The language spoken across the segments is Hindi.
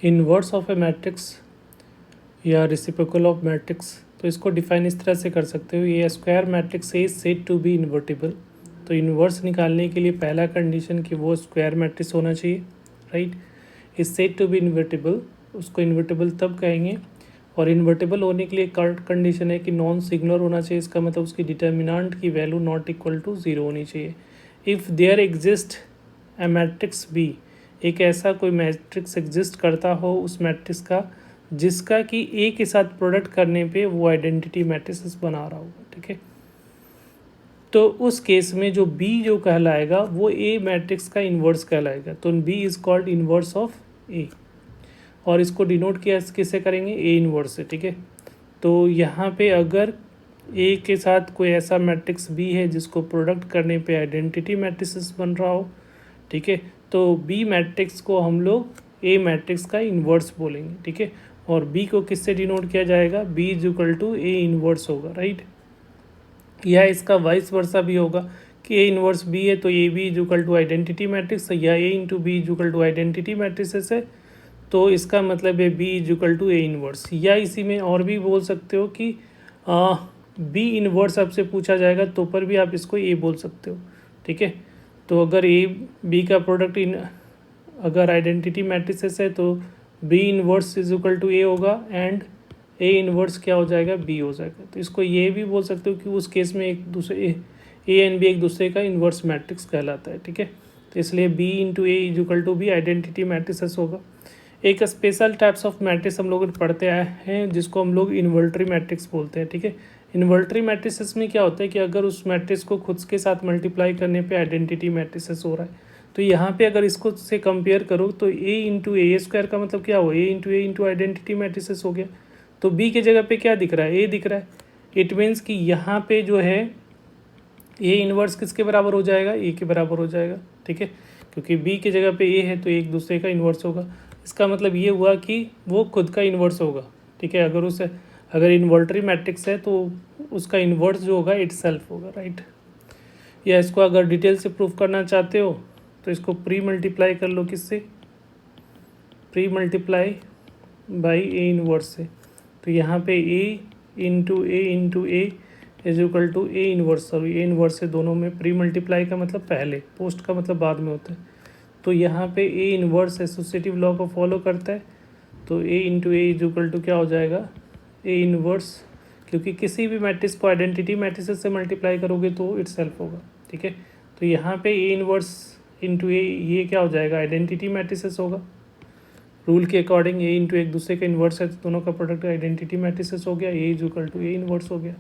इन्वर्स ऑफ ए मैट्रिक्स या रेसिप्रोकल ऑफ मैट्रिक्स, तो इसको डिफाइन इस तरह से कर सकते हो, ये square matrix is said to be invertible. तो इन्वर्स निकालने के लिए पहला कंडीशन कि वो स्क्वायर मैट्रिक्स होना चाहिए, right. Is said to be invertible, उसको इन्वर्टिबल तब कहेंगे। और इन्वर्टिबल होने के लिए कंडीशन है कि नॉन सिंगुलर होना चाहिए, इसका मतलब उसकी डिटर्मिनेंट की value not equal to zero होनी चाहिए। If there exist a matrix B, एक ऐसा कोई मैट्रिक्स एग्जिस्ट करता हो उस मैट्रिक्स का जिसका कि ए के साथ प्रोडक्ट करने पे वो आइडेंटिटी मैट्रिक्स बना रहा होगा, ठीक है। तो उस केस में जो बी जो कहलाएगा वो ए मैट्रिक्स का इन्वर्स कहलाएगा, तो B is called inverse of A. और इसको डिनोट किया किससे करेंगे, ए इन्वर्स से, ठीक है। तो यहाँ पे अगर ए के साथ कोई ऐसा मैट्रिक्स बी है जिसको प्रोडक्ट करने पे आइडेंटिटी मैट्रिक्स बन रहा हो, ठीक है, तो बी मैट्रिक्स को हम लोग ए मैट्रिक्स का इन्वर्स बोलेंगे, ठीक है। और बी को किससे डिनोट किया जाएगा, B is equal to A inverse होगा, राइट। या इसका वाइस वर्सा भी होगा कि ए इन्वर्स बी है तो A B is equal to identity matrix, या A into B is equal to identity matrix है, तो इसका मतलब है B is equal to A inverse. या इसी में और भी बोल सकते हो कि बी इन्वर्स आपसे पूछा जाएगा तो पर भी आप इसको ए बोल सकते हो, ठीक है। तो अगर ए बी का प्रोडक्ट अगर आइडेंटिटी मैट्रिसेस है तो B inverse is equal to A होगा एंड ए इन्वर्स क्या हो जाएगा, बी हो जाएगा। तो इसको ये भी बोल सकते हो कि उस केस में एक दूसरे ए एंड बी एक दूसरे का इन्वर्स मैट्रिक्स कहलाता है, ठीक है। तो इसलिए B into A is equal to B identity matrices होगा। एक स्पेशल टाइप्स ऑफ मैट्रिक्स हम लोग पढ़ते आए हैं जिसको हम लोग इन्वर्टरी मैट्रिक्स बोलते हैं, ठीक है। इन्वर्टरी मैट्रिसेस में क्या होता है कि अगर उस मैट्रिक्स को खुद के साथ मल्टीप्लाई करने पे आइडेंटिटी मैट्रिसेस हो रहा है, तो यहाँ पे अगर इसको से कंपेयर करो तो ए इंटू ए स्क्वायर का मतलब क्या हो, ए इंटू आइडेंटिटी मैट्रिसेस हो गया। तो बी के जगह पे क्या दिख रहा है, ए दिख रहा है। इट मीन्स कि यहाँ पे जो है ए इन्वर्स किसके बराबर हो जाएगा, ए के बराबर हो जाएगा, ठीक है। क्योंकि बी की जगह पे ए है तो एक दूसरे का इन्वर्स होगा। इसका मतलब ये हुआ कि वो खुद का इन्वर्स होगा, ठीक है। अगर इन्वर्टरी मैट्रिक्स है तो उसका इन्वर्स जो होगा इट सेल्फ होगा, राइट। या इसको अगर डिटेल से प्रूफ करना चाहते हो तो इसको प्री मल्टीप्लाई कर लो, किससे, pre multiply by A inverse से। तो यहाँ पे A into A is equal to A inverse, और ए इन्वर्स से दोनों में प्री मल्टीप्लाई का मतलब पहले, पोस्ट का मतलब बाद में होता है। तो यहाँ पे ए इन्वर्स एसोसिएटिव लॉ को फॉलो करता है, तो A into A is equal to क्या हो जाएगा, ए इन्वर्स, क्योंकि किसी भी मैट्रिक्स को आइडेंटिटी मैट्रिक्स से मल्टीप्लाई करोगे तो इट सेल्फ होगा, ठीक है। तो यहाँ पे ए इन्वर्स इंटू ए ये क्या हो जाएगा, आइडेंटिटी मैट्रिक्स होगा। रूल के अकॉर्डिंग ए इंटू एक दूसरे का इन्वर्स है तो दोनों का प्रोडक्ट आइडेंटिटी मैट्रिक्स हो गया, A is equal to A inverse हो गया।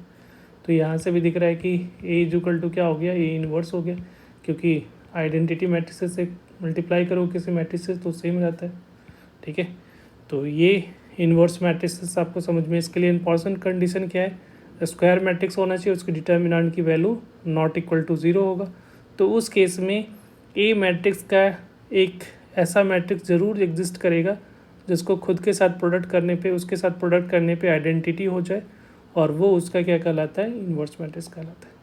तो यहाँ से भी दिख रहा है कि ए इज इक्वल टू क्या हो गया, ए इन्वर्स हो गया, क्योंकि आइडेंटिटी मैट्रिक्स से मल्टीप्लाई करो किसी मैट्रिक्स से तो सेम रहता है, ठीक है। तो ये इन्वर्स मैट्रिक्स आपको समझ में, इसके लिए इंपॉर्टेंट कंडीशन क्या है, स्क्वायर मैट्रिक्स होना चाहिए, उसकी डिटर्मिनेंट की value not equal to zero होगा। तो उस केस में ए मैट्रिक्स का एक ऐसा मैट्रिक्स ज़रूर एग्जिस्ट करेगा जिसको खुद के साथ प्रोडक्ट करने पे, उसके साथ प्रोडक्ट करने पे आइडेंटिटी हो जाए, और वो उसका क्या कहलाता है, इन्वर्स मैट्रिक्स कहलाता है।